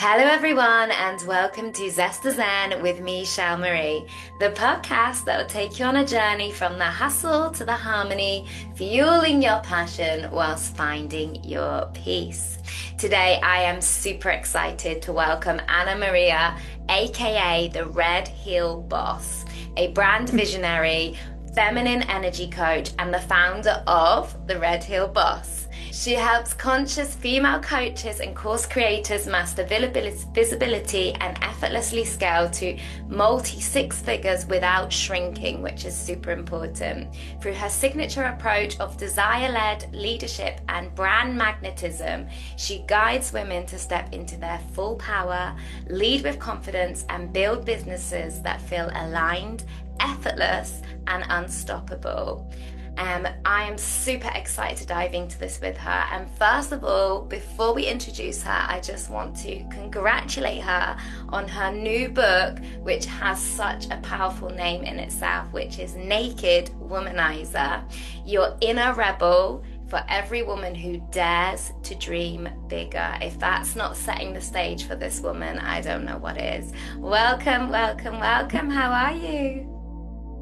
Hello, everyone, and welcome to Zest Zen with me, Marie, the podcast that will take you on a journey from the hustle to the harmony, fueling your passion whilst finding your peace. Today, I am super excited to welcome Annamaria, aka the Red Heel Boss, a brand visionary, feminine energy coach, and the founder of the Red Heel Boss. She helps conscious female coaches and course creators master visibility and effortlessly scale to multi-six figures without shrinking, which is super important. Through her signature approach of desire-led leadership and brand magnetism, she guides women to step into their full power, lead with confidence, and build businesses that feel aligned, effortless, and unstoppable. I am super excited to dive into this with her. And first of all, before we introduce her, I just want to congratulate her on her new book, which has such a powerful name in itself, which is Naked Womanizer, Your Inner Rebel for Every Woman Who Dares to Dream Bigger. If that's not setting the stage for this woman, I don't know what is. Welcome, welcome, welcome. How are you?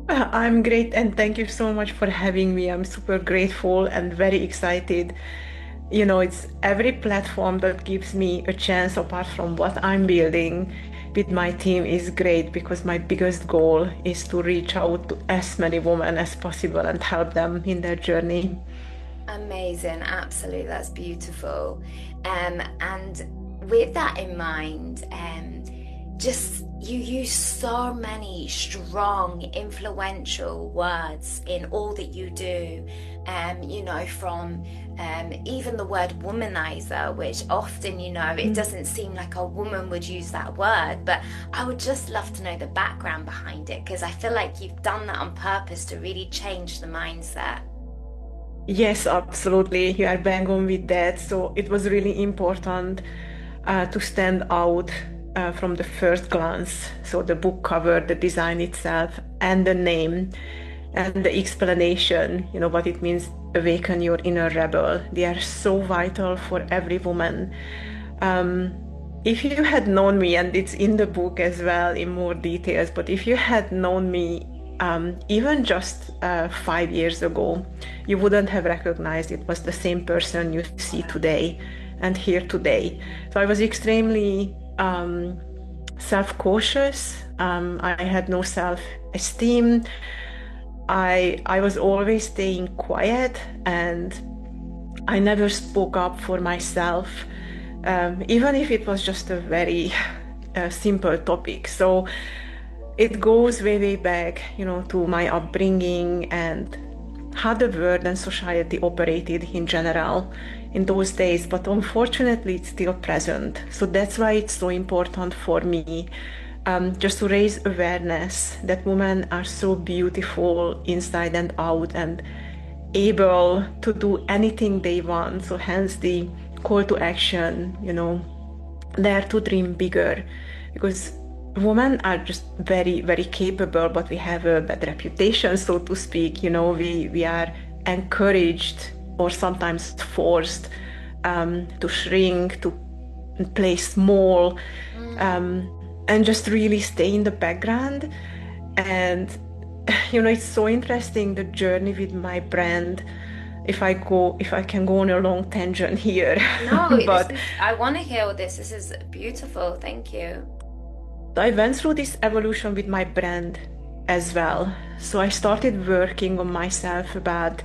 I'm great, and thank you so much for having me. I'm super grateful and very excited. It's every platform that gives me a chance apart from what I'm building with my team is great, because my biggest goal is to reach out to as many women as possible and help them in their journey. Amazing, absolutely, that's beautiful. And with that in mind, you use so many strong, influential words in all that you do. From even the word womanizer, which often, it doesn't seem like a woman would use that word, but I would just love to know the background behind it, because I feel like you've done that on purpose to really change the mindset. Yes, absolutely. You are bang on with that. So it was really important to stand out from the first glance. So the book cover, the design itself, and the name, and the explanation, what it means, awaken your inner rebel. They are so vital for every woman. If you had known me, and it's in the book as well in more details, but if you had known me even just 5 years ago, you wouldn't have recognized it was the same person you see today and hear today. So I was extremely self-cautious. I had no self-esteem. I was always staying quiet, and I never spoke up for myself, even if it was just a very simple topic. So it goes way, way back, to my upbringing and how the world and society operated in general in those days, but unfortunately it's still present. So that's why it's so important for me just to raise awareness that women are so beautiful inside and out and able to do anything they want. So hence the call to action, dare to dream bigger, because women are just very, very capable, but we have a bad reputation, so to speak. We are encouraged or sometimes forced to shrink, to play small, and just really stay in the background. And it's so interesting, the journey with my brand. If I can go on a long tangent here. No, but I want to hear all this. This is beautiful. Thank you. I went through this evolution with my brand as well. So I started working on myself about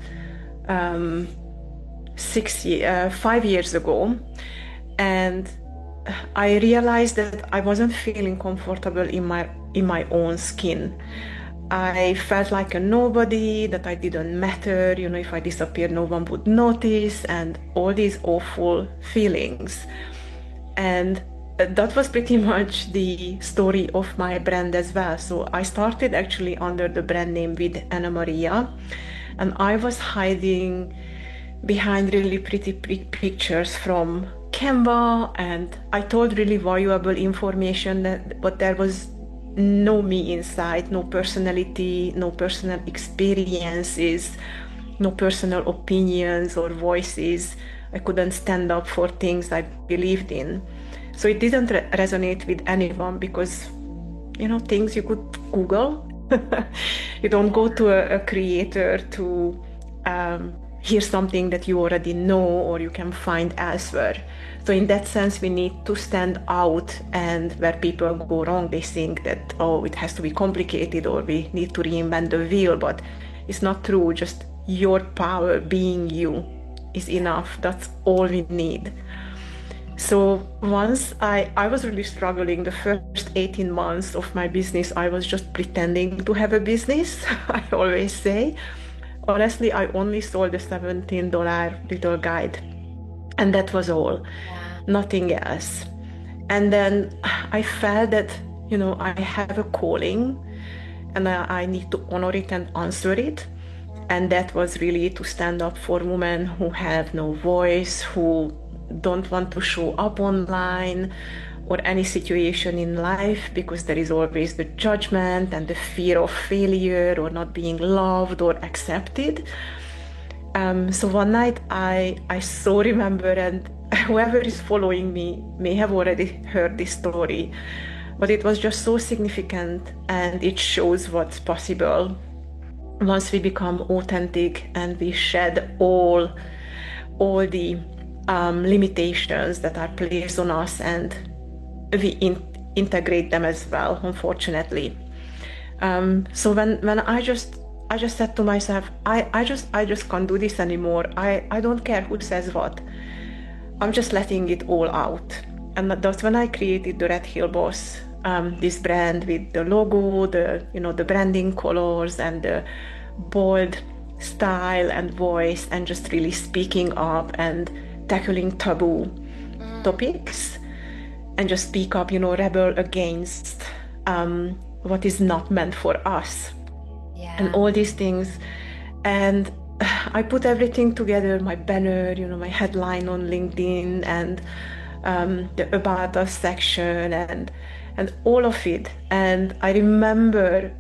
5 years ago, and I realized that I wasn't feeling comfortable in my own skin. I felt like a nobody, that I didn't matter. If I disappeared, no one would notice, and all these awful feelings. And that was pretty much the story of my brand as well. So I started actually under the brand name with Annamaria, and I was hiding behind really pretty pictures from Canva, and I told really valuable information, but there was no me inside, no personality, no personal experiences, no personal opinions or voices. I couldn't stand up for things I believed in. So it didn't resonate with anyone because, things you could Google. You don't go to a creator to hear something that you already know or you can find elsewhere. So in that sense, we need to stand out, and where people go wrong, they think that, oh, it has to be complicated or we need to reinvent the wheel, but it's not true. Just your power being you is enough. That's all we need. So once I was really struggling the first 18 months of my business. I was just pretending to have a business, I always say. Honestly, I only sold a $17 little guide, and that was all, nothing else. And then I felt that, I have a calling and I need to honor it and answer it. And that was really to stand up for women who have no voice, who don't want to show up online or any situation in life, because there is always the judgment and the fear of failure or not being loved or accepted. So one night I so remember, and whoever is following me may have already heard this story, but it was just so significant, and it shows what's possible once we become authentic and we shed all the limitations that are placed on us, and we integrate them as well, unfortunately. So when I just said to myself, I just can't do this anymore. I don't care who says what. I'm just letting it all out. And that's when I created the Red Hill Boss, this brand with the logo, the branding colors, and the bold style and voice, and just really speaking up and tackling taboo topics, and just speak up, rebel against what is not meant for us, and all these things. And I put everything together, my banner, my headline on LinkedIn, and the About Us section, and all of it. And I remember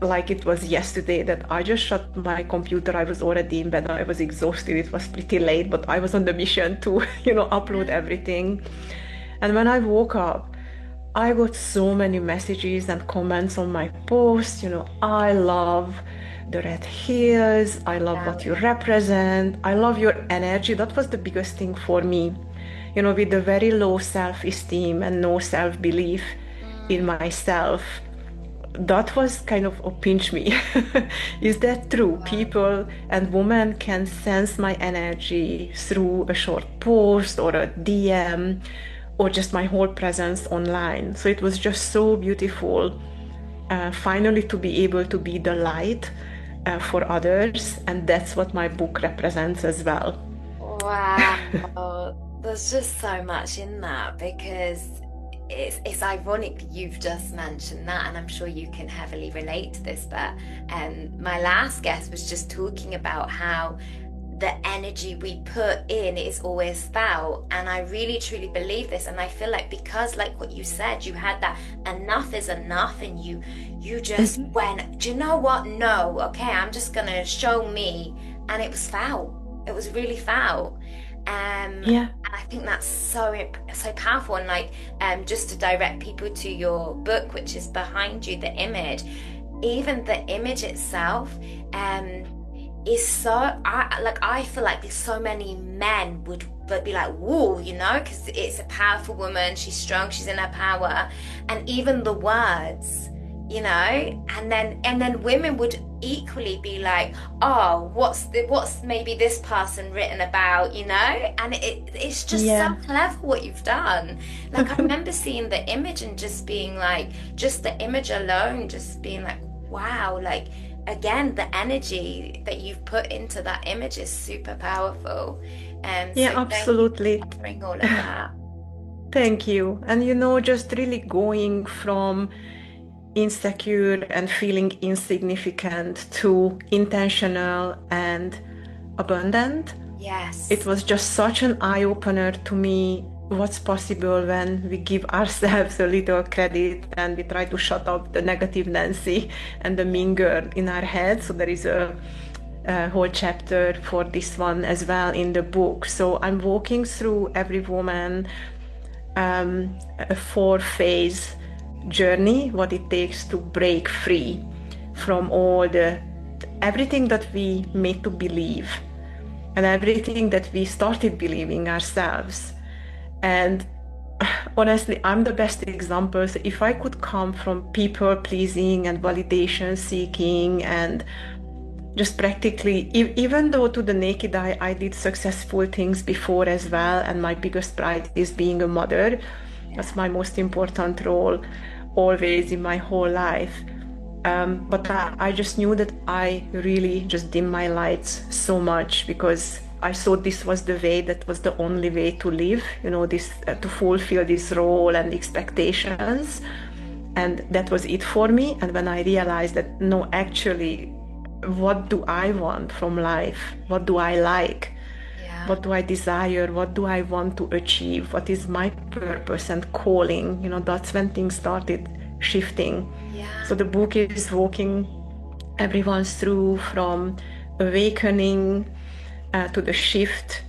like it was yesterday that I just shut my computer. I was already in bed. I was exhausted. It was pretty late, but I was on the mission to, upload everything. And when I woke up, I got so many messages and comments on my post. I love the Red Hills. I love what you represent. I love your energy. That was the biggest thing for me. With the very low self-esteem and no self-belief in myself, that was kind of a pinch me. Is that true? People and women can sense my energy through a short post or a DM or just my whole presence online. So it was just so beautiful, finally, to be able to be the light for others. And that's what my book represents as well. Wow. There's just so much in that, because it's ironic you've just mentioned that, and I'm sure you can heavily relate to this, but my last guest was just talking about how the energy we put in is always felt, and I really truly believe this. And I feel like, because like what you said, you had that enough is enough, and you just went, do you know what, no, okay, I'm just gonna show me, and it was foul. It was really foul. And I think that's so powerful. And like, just to direct people to your book, which is behind you, the image, even the image itself is so, I feel like there's so many men would be like, whoa, because it's a powerful woman, she's strong, she's in her power, and even the words, and then women would equally be like, oh, what's maybe this person written about, and it's just so clever what you've done. Like, I remember seeing the image and just being like, just the image alone, just being like, wow, like, again, the energy that you've put into that image is super powerful. So absolutely. Thank you for bring all of that. Thank you. And just really going from insecure and feeling insignificant to intentional and abundant. Yes. It was just such an eye-opener to me, what's possible when we give ourselves a little credit and we try to shut up the negative Nancy and the mean girl in our head. So there is a whole chapter for this one as well in the book. So I'm walking through every woman a 4-phase journey, what it takes to break free from all the everything that we made to believe and everything that we started believing ourselves. And honestly, I'm the best example. So if I could come from people pleasing and validation seeking and just practically, even though to the naked eye, I did successful things before as well. And my biggest pride is being a mother. That's my most important role always in my whole life. But I just knew that I really just dimmed my lights so much because I thought this was the way, that was the only way to live, this to fulfill this role and expectations. And that was it for me. And when I realized that, no, actually, what do I want from life? What do I like? Yeah. What do I desire? What do I want to achieve? What is my purpose and calling? That's when things started shifting. Yeah. So the book is walking everyone through from awakening to the shift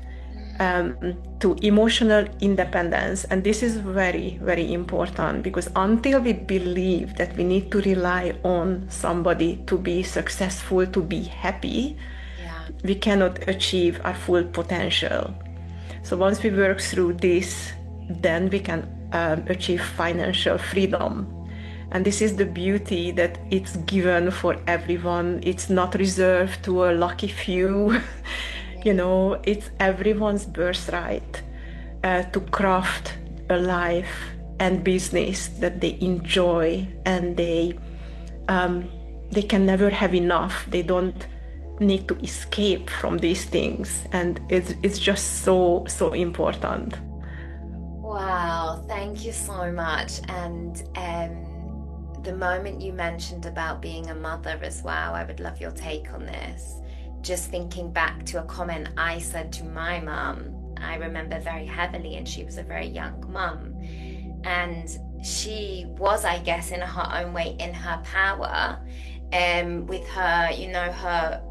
to emotional independence. And this is very, very important because until we believe that we need to rely on somebody to be successful, to be happy, we cannot achieve our full potential. So once we work through this, then we can achieve financial freedom. And this is the beauty, that it's given for everyone. It's not reserved to a lucky few. It's everyone's birthright to craft a life and business that they enjoy, and they can never have enough. They don't need to escape from these things, and it's just so important. Wow, thank you so much. And the moment you mentioned about being a mother as well, I would love your take on this. Just thinking back to a comment I said to my mum, I remember very heavily, and she was a very young mum, and she was, I guess, in her own way, in her power, with her, her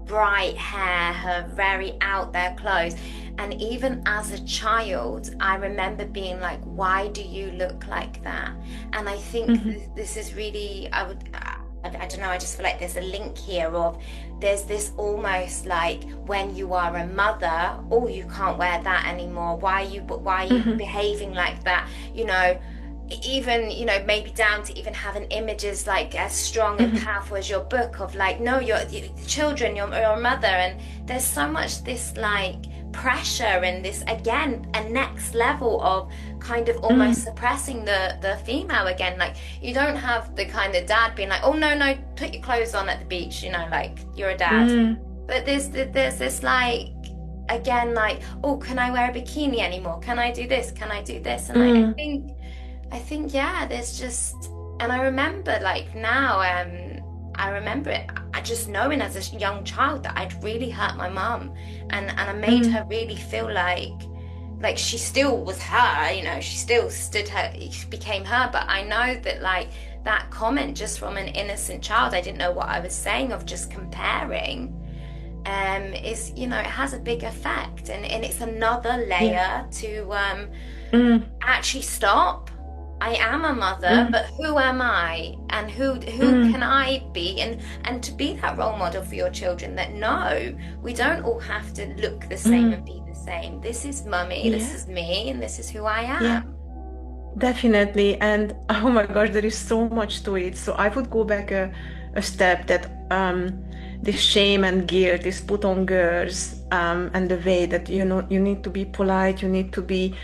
bright hair, her very out there clothes. And even as a child, I remember being like, why do you look like that? And I think this is really, I don't know, I just feel like there's a link here of, there's this almost like, when you are a mother, oh, you can't wear that anymore. Why are you behaving like that? Even, maybe down to even having images like as strong and powerful as your book of like, no, you're children, you're a mother. And there's so much this like pressure and this, again, a next level of kind of almost suppressing the female again. Like, you don't have the kind of dad being like, oh, no, put your clothes on at the beach, like you're a dad. But there's this like, again, like, oh, can I wear a bikini anymore? Can I do this? Can I do this? And I think, yeah, there's just, and I remember like now, I remember it, I just knowing as a young child that I'd really hurt my mum, and I made her really feel like she still was her, she still stood her, became her. But I know that like that comment, just from an innocent child, I didn't know what I was saying, of just comparing, is, it has a big effect, and it's another layer to actually stop. I am a mother, but who am I, and who can I be, and to be that role model for your children, that no, we don't all have to look the same and be the same. This is mummy, this is me, and this is who I am. Yeah, definitely. And oh my gosh, there is so much to it. So I would go back a step, that this shame and guilt is put on girls, and the way that you need to be polite, you need to be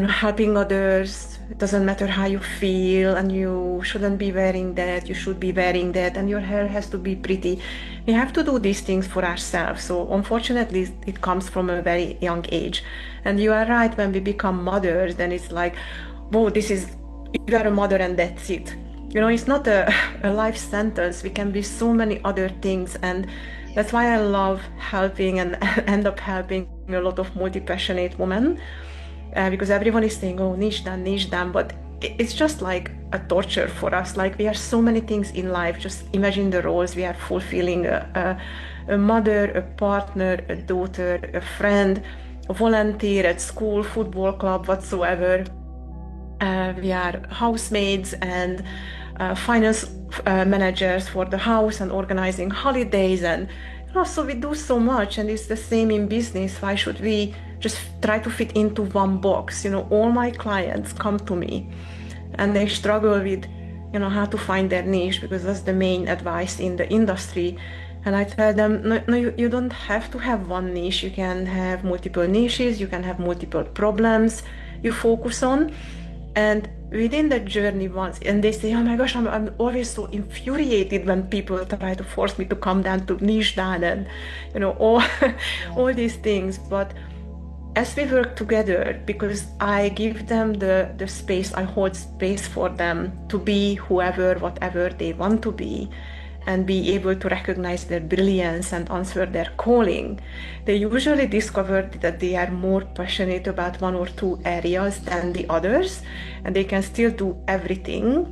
helping others. It doesn't matter how you feel, and you shouldn't be wearing that, you should be wearing that, and your hair has to be pretty. We have to do these things for ourselves. So unfortunately, it comes from a very young age. And you are right, when we become mothers, then it's like, whoa, you are a mother and that's it. It's not a life sentence. We can be so many other things. And that's why I love helping, and end up helping a lot of multi-passionate women. Because everyone is saying, oh, niche down, but it's just like a torture for us. Like, we have so many things in life. Just imagine the roles we are fulfilling: a mother, a partner, a daughter, a friend, volunteer at school, football club, whatsoever. We are housemaids and finance managers for the house and organizing holidays. And so we do so much, and it's the same in business. Why should we just try to fit into one box? All my clients come to me and they struggle with how to find their niche, because that's the main advice in the industry. And I tell them, no, you don't have to have one niche. You can have multiple niches, you can have multiple problems you focus on. And within that journey once, and they say, oh my gosh, I'm always so infuriated when people try to force me to come down, to niche down, and all these things. But as we work together, because I give them the space, I hold space for them to be whoever, whatever they want to be, and be able to recognize their brilliance and answer their calling, they usually discover that they are more passionate about one or two areas than the others, and they can still do everything,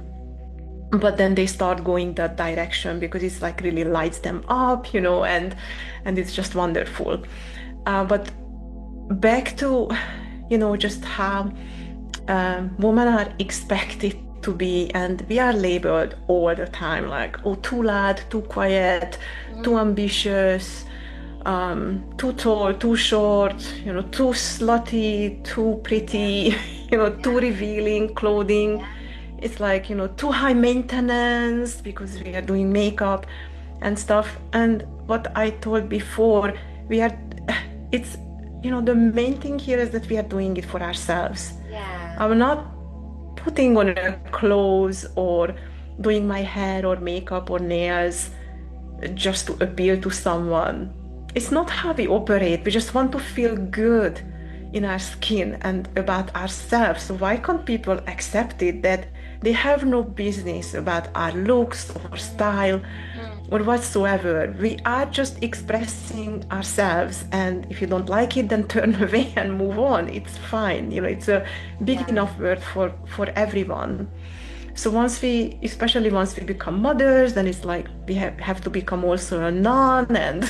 but then they start going that direction because it's like really lights them up, and it's just wonderful. But back to just how women are expected to be, and we are labeled all the time like, oh, too loud, too quiet, too ambitious, too tall, too short, too slutty, too pretty, too revealing clothing. It's like, too high maintenance because we are doing makeup and stuff. And what I told before, it's the main thing here is that we are doing it for ourselves. I'm not putting on clothes or doing my hair or makeup or nails just to appeal to someone. It's not how we operate. We just want to feel good in our skin and about ourselves. So why can't people accept it, that they have no business about our looks or style or whatsoever? We are just expressing ourselves, and if you don't like it, then turn away and move on. It's fine. It's a big enough word for everyone. So especially once we become mothers, then it's like we have to become also a nun and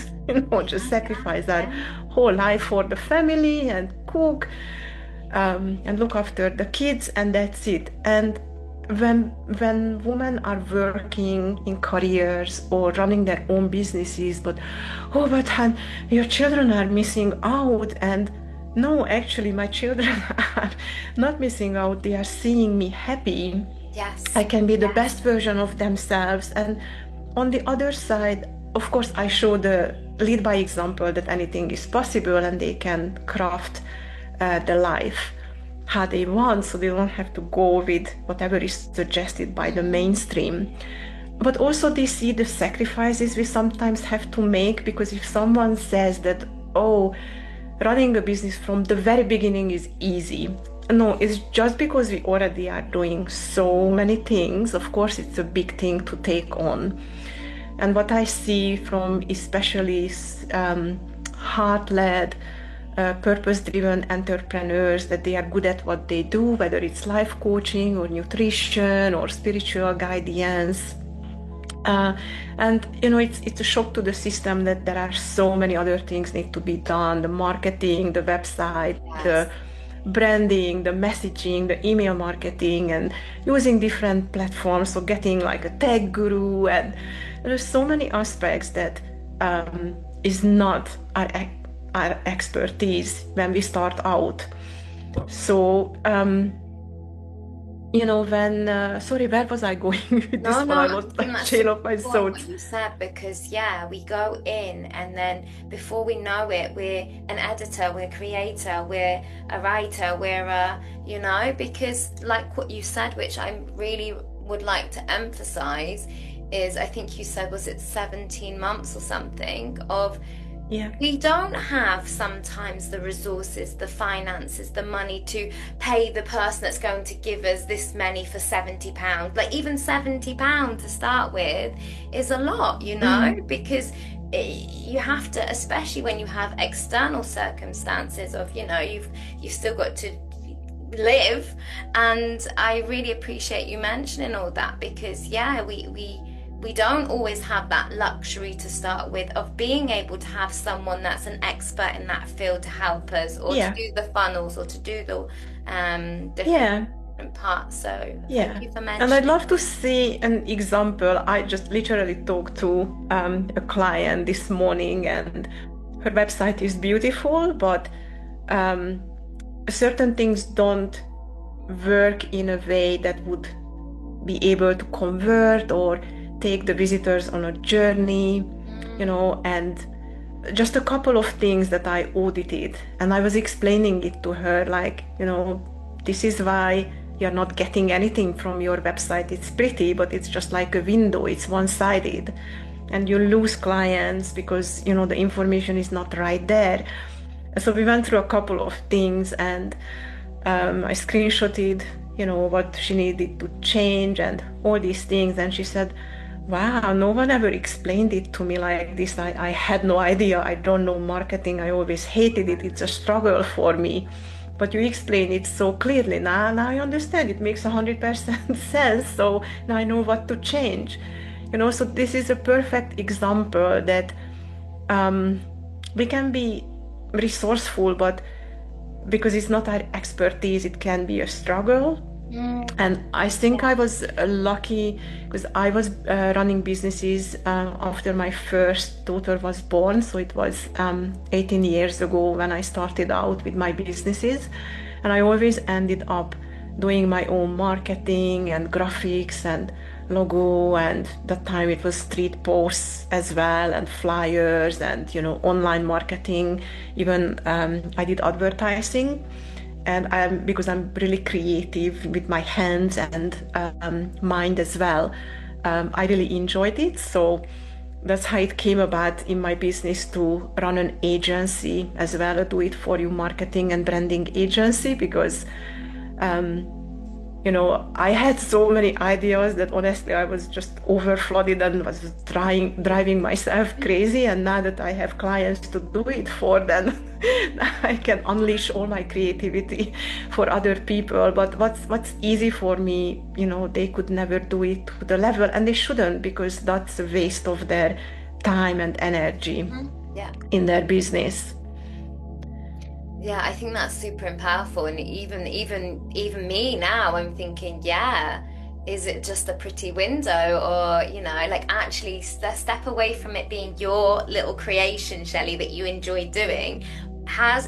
just sacrifice our whole life for the family and cook and look after the kids, and that's it. And when women are working in careers or running their own businesses, but your children are missing out. And no, actually my children are not missing out. They are seeing me happy. Yes, I can be the best version of themselves. And on the other side, of course, I lead by example, that anything is possible and they can craft the life how they want, so they don't have to go with whatever is suggested by the mainstream. But also they see the sacrifices we sometimes have to make, because if someone says that, oh, running a business from the very beginning is easy, no, it's just because we already are doing so many things. Of course, it's a big thing to take on. And what I see from especially heart-led, purpose-driven entrepreneurs, that they are good at what they do, whether it's life coaching or nutrition or spiritual guidance. And it's a shock to the system that there are so many other things need to be done: the marketing, the website, the branding, the messaging, the email marketing, and using different platforms, so getting like a tech guru, and there's so many aspects that is not our expertise when we start out. So sorry, where was I going with this one? I lost my chain of my thoughts. What you said, because we go in, and then before we know it, we're an editor, we're a creator, we're a writer, we're because like what you said, which I really would like to emphasize, is I think you said, was it 17 months or something of we don't have sometimes the resources, the finances, the money to pay the person that's going to give us this many for £70. Like even £70 to start with is a lot, because you have to, especially when you have external circumstances of, you've still got to live. And I really appreciate you mentioning all that, because we don't always have that luxury to start with of being able to have someone that's an expert in that field to help us, or to do the funnels, or to do the different parts. So thank you for mentioning. And I'd love to see an example. I just literally talked to a client this morning, and her website is beautiful, but certain things don't work in a way that would be able to convert or take the visitors on a journey, and just a couple of things that I audited. And I was explaining it to her, like, this is why you're not getting anything from your website. It's pretty, but it's just like a window. It's one-sided. And you lose clients because, the information is not right there. So we went through a couple of things, and I screenshotted, what she needed to change and all these things. And she said, wow, no one ever explained it to me like this. I had no idea. I don't know marketing. I always hated it. It's a struggle for me. But you explain it so clearly. Now I understand. It makes 100% sense. So now I know what to change. So this is a perfect example that we can be resourceful, but because it's not our expertise, it can be a struggle. And I think I was lucky because I was running businesses after my first daughter was born. So it was 18 years ago when I started out with my businesses. And I always ended up doing my own marketing and graphics and logo, and that time it was street posts as well, and flyers, and online marketing. Even I did advertising. And because I'm really creative with my hands and mind as well, I really enjoyed it. So that's how it came about in my business to run an agency as well, a do-it-for-you marketing and branding agency, because I had so many ideas that honestly I was just overflooded and was driving myself crazy. And now that I have clients to do it for, then I can unleash all my creativity for other people. But what's easy for me, they could never do it to the level, and they shouldn't, because that's a waste of their time and energy in their business. Yeah, I think that's super powerful. And even me now, I'm thinking, is it just a pretty window, or actually step away from it being your little creation, Shelley, that you enjoy doing.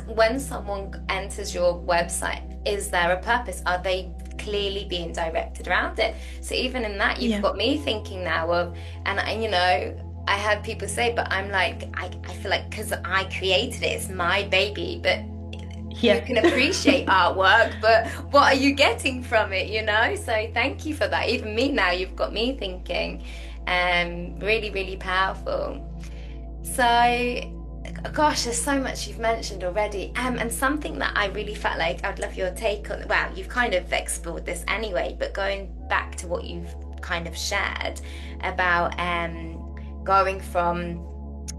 When someone enters your website, is there a purpose? Are they clearly being directed around it? So even in that, you've got me thinking now of, and I had people say, but I'm like, I feel like because I created it, it's my baby, but you can appreciate artwork, but what are you getting from it, So thank you for that. Even me now, you've got me thinking. Really, really powerful. So, gosh, there's so much you've mentioned already. And something that I really felt like I'd love your take on. Well, you've kind of explored this anyway, but going back to what you've kind of shared about going from,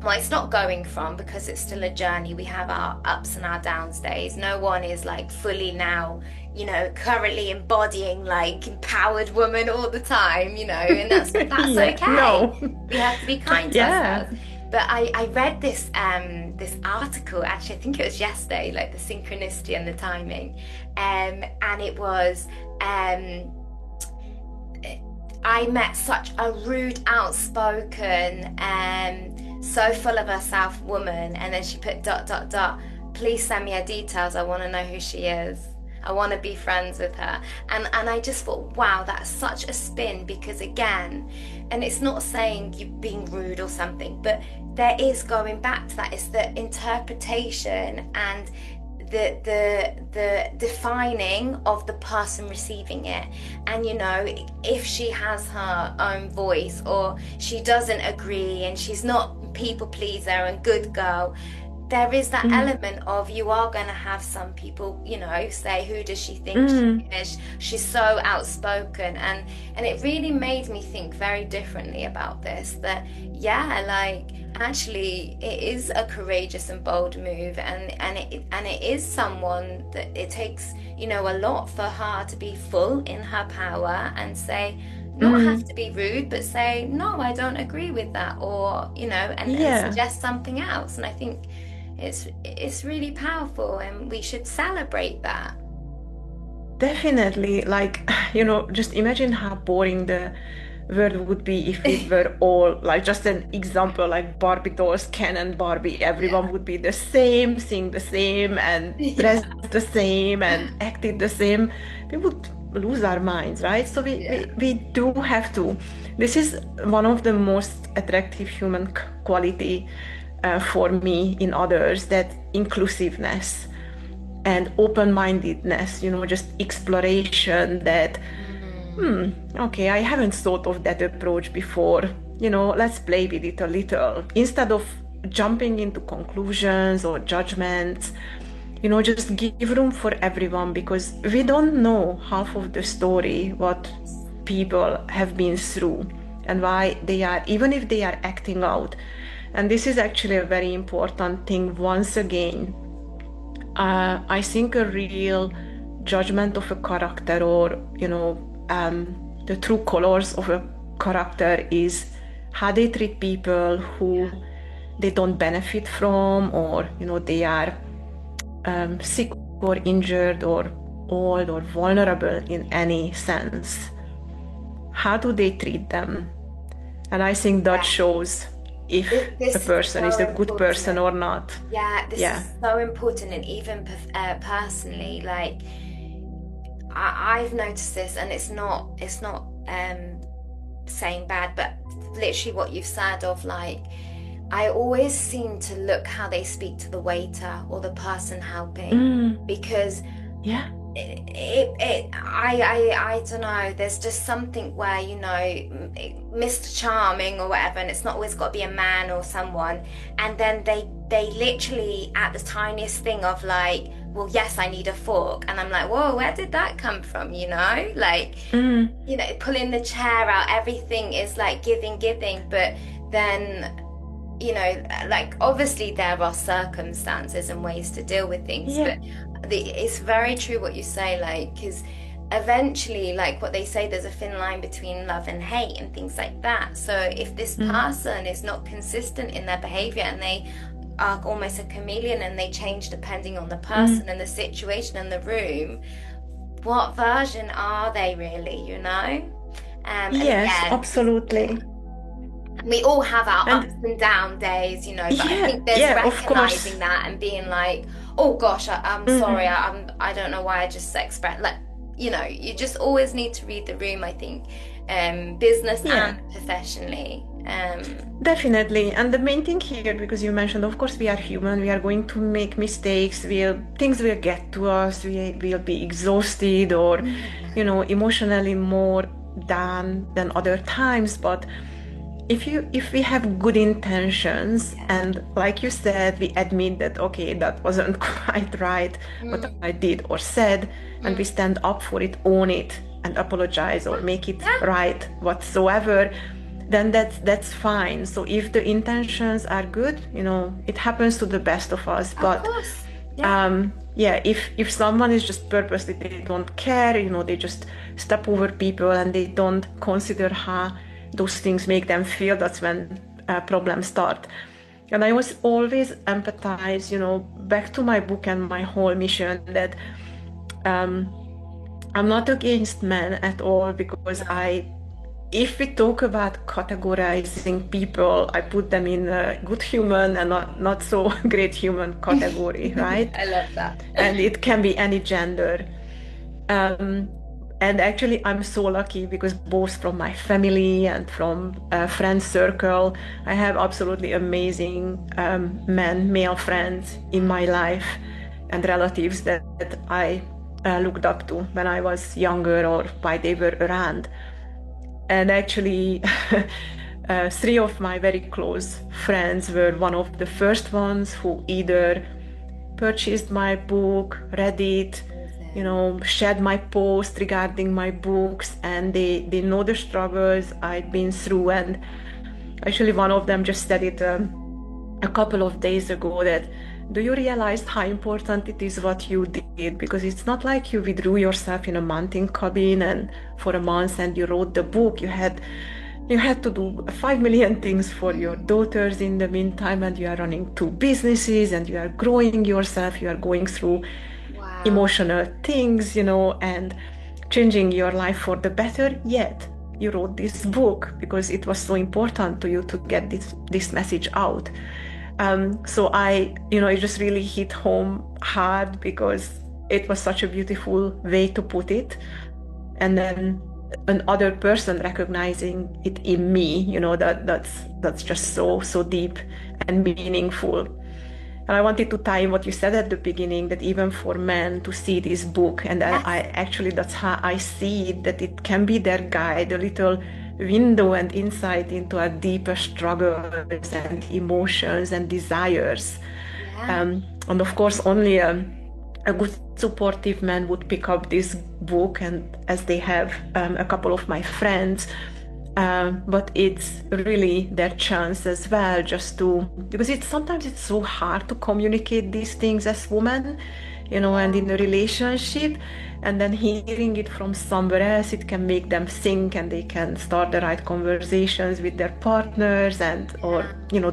well, it's not going from, because it's still a journey. We have our ups and our downs days. No one is like fully now, currently embodying like empowered woman all the time, and that's okay. No. We have to be kind to ourselves. But I read this article, actually, I think it was yesterday, like the synchronicity and the timing. And it was, I met such a rude, outspoken, so full of herself woman, and then she put ... please send me her details, I want to know who she is, I want to be friends with her. And I just thought, wow, that's such a spin, because again, and it's not saying you being rude or something, but there is going back to that, it's the interpretation and the defining of the person receiving it. And if she has her own voice, or she doesn't agree, and she's not people pleaser and good girl, there is that element of, you are going to have some people, say, who does she think she is? She's so outspoken. And it really made me think very differently about this, that actually it is a courageous and bold move, and it is someone that it takes a lot for her to be full in her power and say, not have to be rude, but say, no, I don't agree with that, or, and suggest something else. And I think it's really powerful, and we should celebrate that. Definitely. Like, just imagine how boring the world would be if we were all, like, just an example, like Barbie dolls, Ken and Barbie, everyone would be the same, sing the same, and dress the same, and acted the same. We would lose our minds, right? So we do have to. This is one of the most attractive human quality for me in others, that inclusiveness and open-mindedness, just exploration, that okay, I haven't thought of that approach before, let's play with it a little, instead of jumping into conclusions or judgments. Just give room for everyone, because we don't know half of the story, what people have been through and why they are, even if they are acting out. And this is actually a very important thing. Once again, I think a real judgment of a character, or the true colors of a character, is how they treat people who they don't benefit from, or they are sick or injured or old or vulnerable in any sense. How do they treat them? And I think that shows if a person is a good person or not. This is so important. And even personally, like, I've noticed this, and it's not saying bad, but literally what you've said of, like, I always seem to look how they speak to the waiter or the person helping, because I don't know, there's just something where, Mr. Charming or whatever, and it's not always got to be a man or someone, and then they literally, at the tiniest thing of, like, well, yes, I need a fork, and I'm like, whoa, where did that come from? Like, pulling the chair out, everything is like giving, but then, like, obviously there are circumstances and ways to deal with things, but it's very true what you say, like, because eventually, like what they say, there's a thin line between love and hate and things like that. So if this person is not consistent in their behavior, and they are almost a chameleon, and they change depending on the person and the situation and the room, what version are they really, Absolutely. We all have our ups and down days, but I think there's recognizing that and being like, oh gosh, I'm sorry, I don't know why I just expressed, like, you just always need to read the room, I think, business and professionally. Definitely. And the main thing here, because you mentioned, of course, we are human, we are going to make mistakes, things will get to us, we will be exhausted, or emotionally more down than other times. But if we have good intentions, and like you said, we admit that, okay, that wasn't quite right what I did or said, and we stand up for it, own it, and apologize or make it right whatsoever, then that's fine. So if the intentions are good, it happens to the best of us. But if someone is just purposely, they don't care, they just step over people, and they don't consider how those things make them feel, that's when problems start. And I was always empathize, back to my book and my whole mission, that I'm not against men at all, because if we talk about categorizing people, I put them in a good human and not so great human category, right? I love that. And it can be any gender. And actually, I'm so lucky, because both from my family and from a friend circle, I have absolutely amazing male friends in my life, and relatives that I looked up to when I was younger, or while they were around. And actually, 3 of my very close friends were one of the first ones who either purchased my book, read it, shared my post regarding my books, and they know the struggles I've been through. And actually, one of them just said it a couple of days ago, that do you realize how important it is what you did? Because it's not like you withdrew yourself in a mountain cabin and for a month and you wrote the book. You had to do 5 million things for your daughters in the meantime, and you are running 2 businesses, and you are growing yourself, you are going through emotional things, and changing your life for the better. Yet you wrote this book because it was so important to you to get this message out. So it just really hit home hard because it was such a beautiful way to put it. And then another person recognizing it in me, that's just so deep and meaningful. And I wanted to tie in what you said at the beginning, that even for men to see this book, and that's how I see it, that it can be their guide, a little window and insight into our deeper struggles and emotions and desires. And of course, only a good supportive man would pick up this book, and as they have a couple of my friends, but it's really their chance as well, because sometimes it's so hard to communicate these things as women, and in a relationship, and then hearing it from somewhere else, it can make them think, and they can start the right conversations with their partners or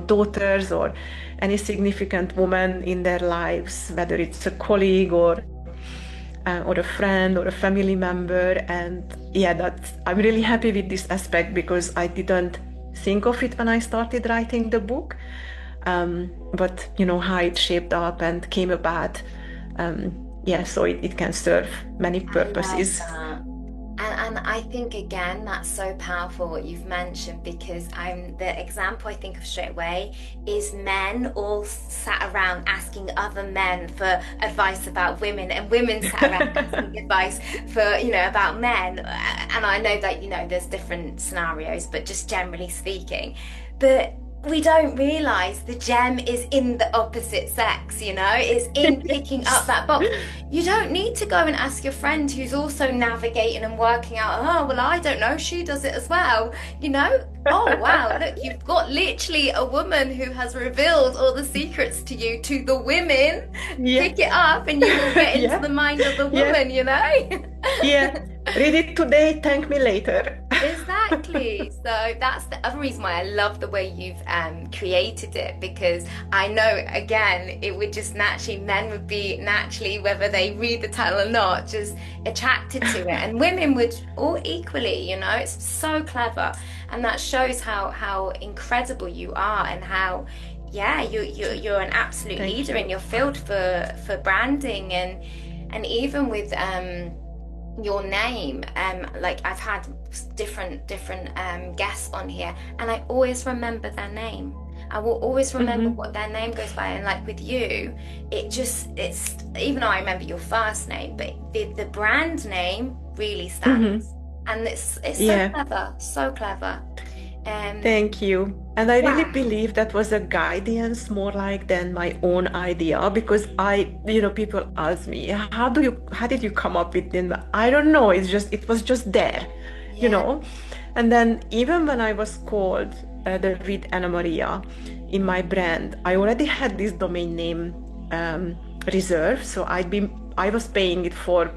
daughters or any significant woman in their lives, whether it's a colleague or a friend or a family member. And I'm really happy with this aspect, because I didn't think of it when I started writing the book, but how it shaped up and came about. So it can serve many purposes. And I think, again, that's so powerful what you've mentioned, because the example I think of straight away is men all sat around asking other men for advice about women, and women sat around asking advice for, about men. And I know that, there's different scenarios, but just generally speaking. But we don't realize the gem is in the opposite sex, it's in picking up that box. You don't need to go and ask your friend who's also navigating and working out, oh, well, I don't know, she does it as well, oh, wow, look, you've got literally a woman who has revealed all the secrets to you, to the women. Pick it up and you will get into the mind of the woman, Read it today, thank me later. Exactly. So that's the other reason why I love the way you've created it, because I know, again, it would just men would be naturally, whether they read the title or not, just attracted to it, and women would all equally. It's so clever, and that shows how incredible you are, and how you're an absolute leader in your field for branding, and even with your name, like I've had different guests on here, and I always remember their name. I will always remember what their name goes by, and like with you, it's even though I remember your first name, but the brand name really stands, and it's so clever. Thank you. And I really believe that was a guidance more like than my own idea, because people ask me, how did you come up with it? I don't know. It was just there, And then even when I was called with Annamaria in my brand, I already had this domain name reserved. So I was paying it for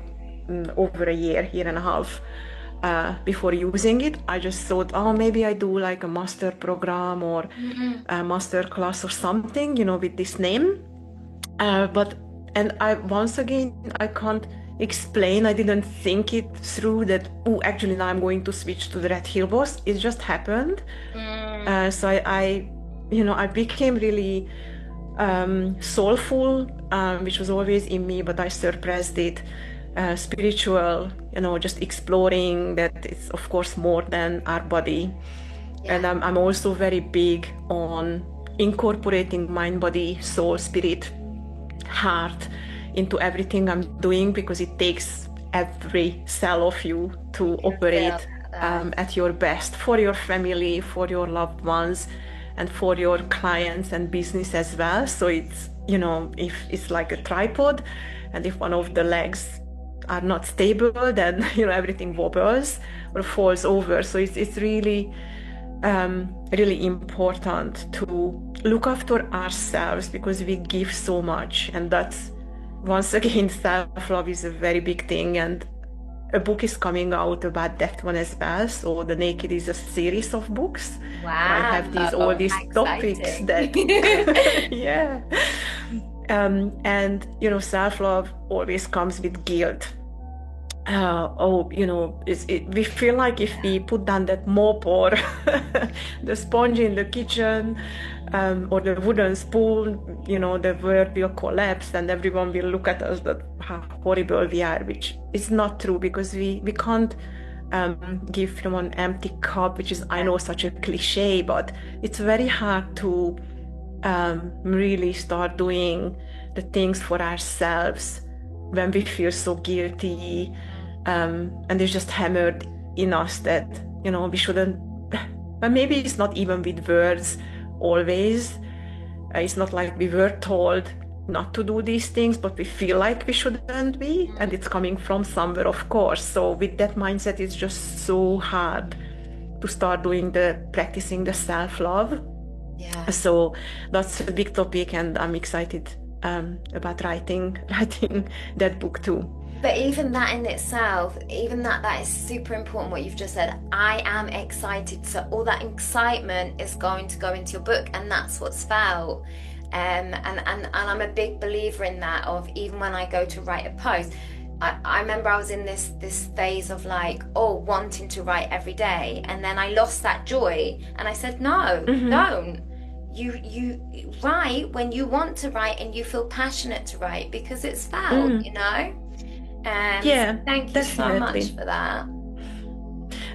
over a year and a half. Before using it. I just thought, maybe I do like a master program or a master class or something, with this name. Once again, I can't explain. I didn't think it through that, actually now I'm going to switch to the Red Hill Boss. It just happened. So I became really soulful, which was always in me, but I suppressed it. Spiritual, just exploring that it's of course more than our body. And I'm also very big on incorporating mind, body, soul, spirit, heart into everything I'm doing, because it takes every cell of you to operate at your best, for your family, for your loved ones, and for your clients and business as well. So it's, if it's like a tripod, and if one of the legs are not stable, then everything wobbles or falls over. So it's really really important to look after ourselves because we give so much. And that's, once again, self-love is a very big thing. And a book is coming out about that one as well. So The Naked is a series of books. Wow. I have all these topics that, yeah. And, self-love always comes with guilt. We feel like if we put down that mop or the sponge in the kitchen, or the wooden spoon, the world will collapse and everyone will look at us that how horrible we are, which is not true, because we can't give from an empty cup, which is, I know, such a cliche, but it's very hard to really start doing the things for ourselves when we feel so guilty, and it's just hammered in us that, we shouldn't, but maybe it's not even with words always. It's not like we were told not to do these things, but we feel like we shouldn't be, and it's coming from somewhere, of course. So with that mindset, it's just so hard to start practicing the self-love. Yeah. So that's a big topic, and I'm excited about writing that book too. But even that in itself, that is super important, what you've just said. I am excited. So all that excitement is going to go into your book, and that's what's felt. And I'm a big believer in that, of even when I go to write a post. I remember I was in this phase of like, wanting to write every day. And then I lost that joy. And I said, no, don't. You write when you want to write and you feel passionate to write, because it's felt, Yeah, thank you definitely. so much for that.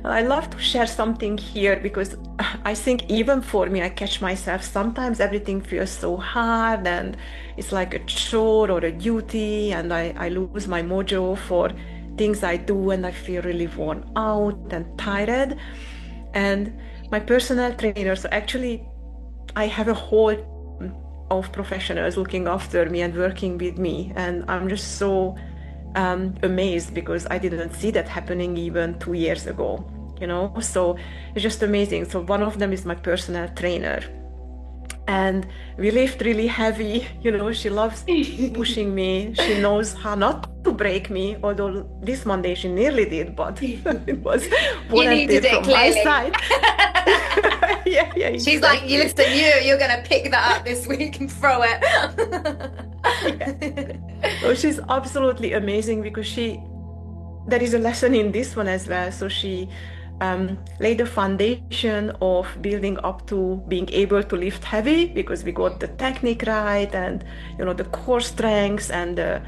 I love to share something here, because I think even for me, I catch myself sometimes everything feels so hard and it's like a chore or a duty, and I lose my mojo for things I do, and I feel really worn out and tired. And my personal trainer, so actually I have a whole team of professionals looking after me and working with me, and I'm just so amazed, because I didn't see that happening even 2 years ago, so it's just amazing. So one of them is my personal trainer, and we lift really heavy, she loves pushing me. She knows how not to break me, although this Monday she nearly did, but it was volunteer from my side. Yeah, exactly. She's like, listen, you're gonna pick that up this week and throw it. Yeah. So she's absolutely amazing, because there is a lesson in this one as well. So she laid the foundation of building up to being able to lift heavy, because we got the technique right, and the core strengths and the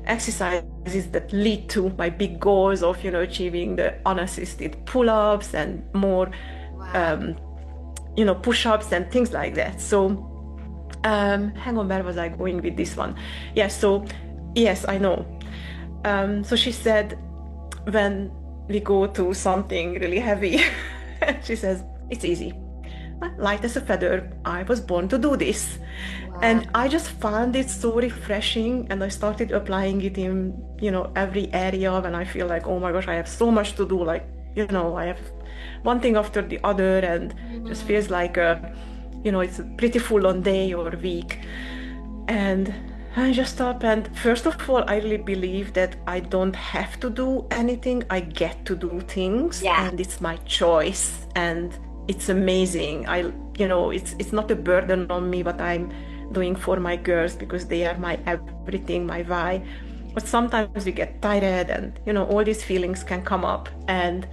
exercises that lead to my big goals of achieving the unassisted pull-ups and more push-ups and things like that. So hang on, where was I going with this one? Yeah, so yes, I know. So she said, when we go to something really heavy, she says, it's easy, light as a feather, I was born to do this. Wow. And I just found it so refreshing, and I started applying it in every area when I feel like, oh my gosh, I have so much to do, like I have one thing after the other, and just feels like it's a pretty full-on day or week. And I just stop, and first of all, I really believe that I don't have to do anything. I get to do things, and it's my choice, and it's amazing. It's not a burden on me what I'm doing for my girls, because they are my everything, my why. But sometimes we get tired, and all these feelings can come up, and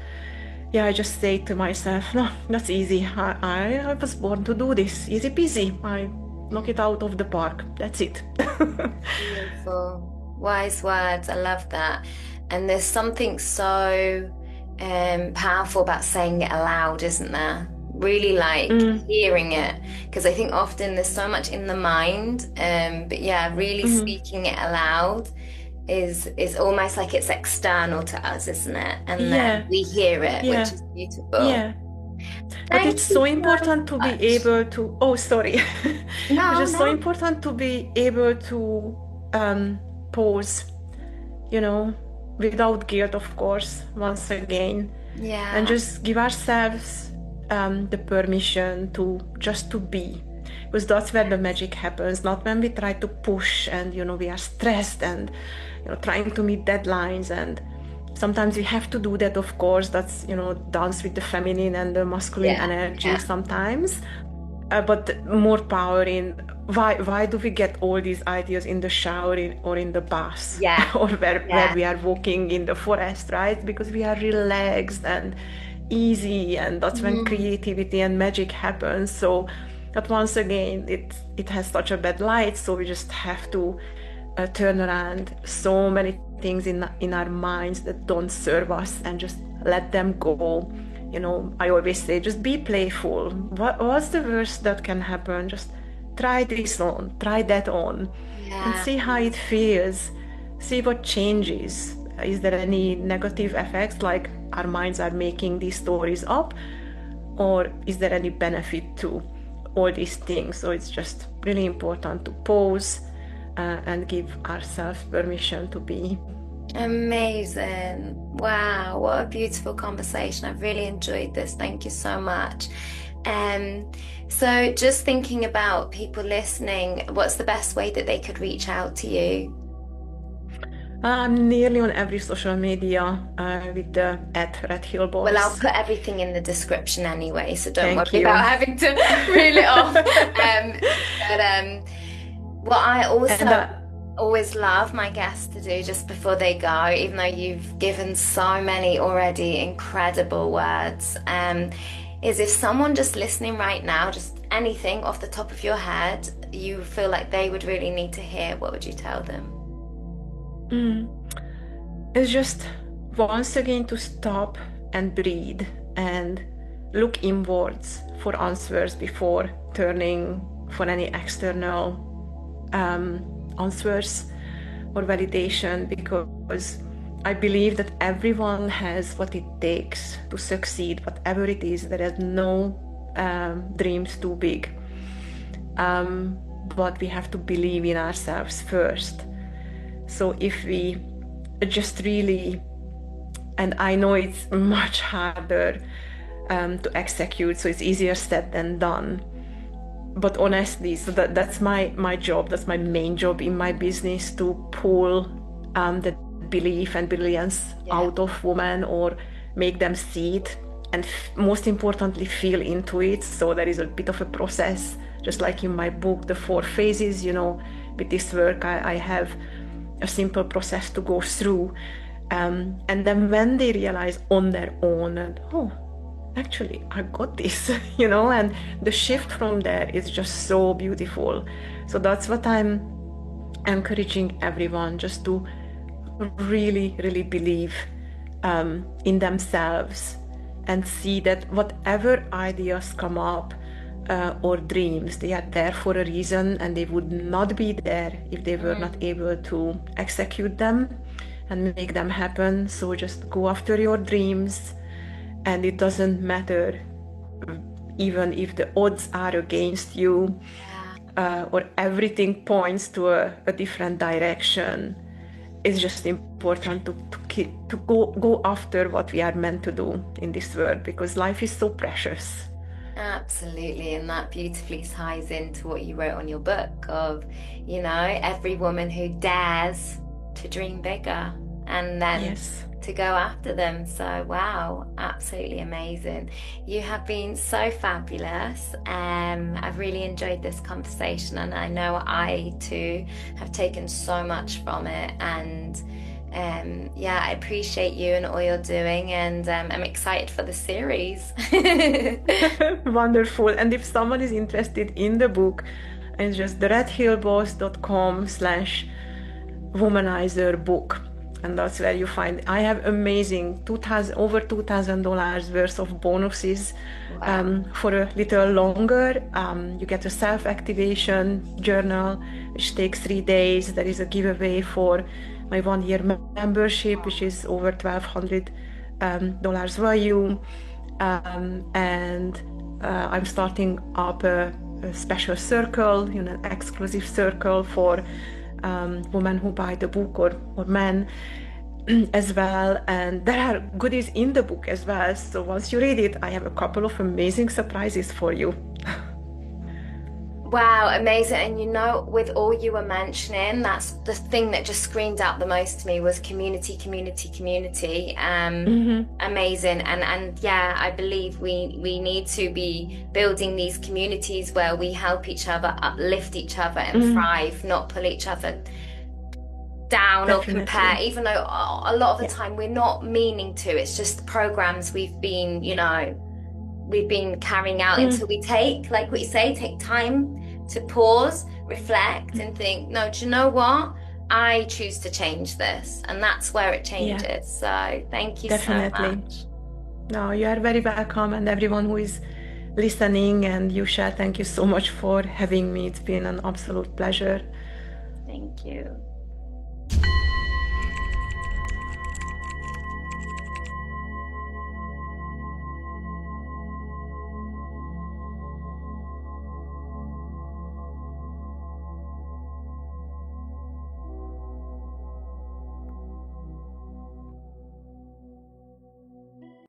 I just say to myself, no, that's easy. I was born to do this, easy peasy. I knock it out of the park. That's it. Beautiful, wise words. I love that. And there's something so powerful about saying it aloud, isn't there? Really like hearing it, because I think often there's so much in the mind, but really speaking it aloud is almost like it's external to us, isn't it? And then we hear it, which is beautiful. Yeah. But it's so important to be able to, it's just so important to be able to pause, without guilt, of course, once again. Yeah. And just give ourselves the permission to just to be, because that's where the magic happens. Not when we try to push and we are stressed and trying to meet deadlines, and sometimes we have to do that, of course. That's dance with the feminine and the masculine energy sometimes, but more power in why do we get all these ideas in the shower or in the bath or where we are walking in the forest, right? Because we are relaxed and easy, and that's when creativity and magic happens. So that, once again, it has such a bad light, so we just have to turn around so many things in our minds that don't serve us and just let them go. I always say, just be playful. What's the worst that can happen? Just try this on, try that on, and see how it feels. See what changes. Is there any negative effects, like our minds are making these stories up, or is there any benefit to all these things? So it's just really important to pause and give ourselves permission to be. Amazing. Wow, what a beautiful conversation. I've really enjoyed this. Thank you so much. So just thinking about people listening, what's the best way that they could reach out to you? I'm nearly on every social media with the @RedHillBoss. Well, I'll put everything in the description anyway, so don't worry about having to reel it off. What I also always love my guests to do just before they go, even though you've given so many already incredible words, is if someone just listening right now, just anything off the top of your head you feel like they would really need to hear, what would you tell them? It's just, once again, to stop and breathe and look inwards for answers before turning for any external answers or validation, because I believe that everyone has what it takes to succeed, whatever it is. There is no dreams too big, but we have to believe in ourselves first. So if we just really, and I know it's much harder to execute, so it's easier said than done, but honestly, so that's my job, that's my main job in my business, to pull the belief and brilliance out of women, or make them see it, and most importantly, feel into it. So there is a bit of a process, just like in my book, the 4 phases. With this work, I have a simple process to go through, and then when they realize on their own, and actually I got this, and the shift from there is just so beautiful. So that's what I'm encouraging everyone, just to really, really believe in themselves, and see that whatever ideas come up or dreams, they are there for a reason, and they would not be there if they were not able to execute them and make them happen. So just go after your dreams, and it doesn't matter even if the odds are against you, or everything points to a different direction. It's just important to go after what we are meant to do in this world, because life is so precious. Absolutely, and that beautifully ties into what you wrote on your book of, every woman who dares to dream bigger and then to go after them. So wow, absolutely amazing. You have been so fabulous. I've really enjoyed this conversation, and I know I too have taken so much from it, and I appreciate you and all you're doing, and I'm excited for the series. Wonderful. And if someone is interested in the book, it's just theredhillboss.com/Womanizer book, and that's where you find. I have amazing over $2,000 worth of bonuses. For a little longer. You get a self-activation journal, which takes 3 days. There is a giveaway for my 1-year membership, which is over $1,200 value, and I'm starting up a special circle, an exclusive circle for women who buy the book, or men. as well. And there are goodies in the book as well. So once you read it, I have a couple of amazing surprises for you. Wow, amazing. And you know, with all you were mentioning, that's the thing that just screamed out the most to me was community, community, community. Amazing. And yeah, I believe we need to be building these communities where we help each other, uplift each other and thrive, not pull each other down. Definitely. Or compare, even though a lot of the time we're not meaning to. It's just the programs we've been carrying out until we take, like what you say, take time to pause, reflect and think, no, do you know what? I choose to change this. And that's where it changes. Yeah. So thank you so much. No, you are very welcome. And everyone who is listening and Yusha, thank you so much for having me. It's been an absolute pleasure. Thank you.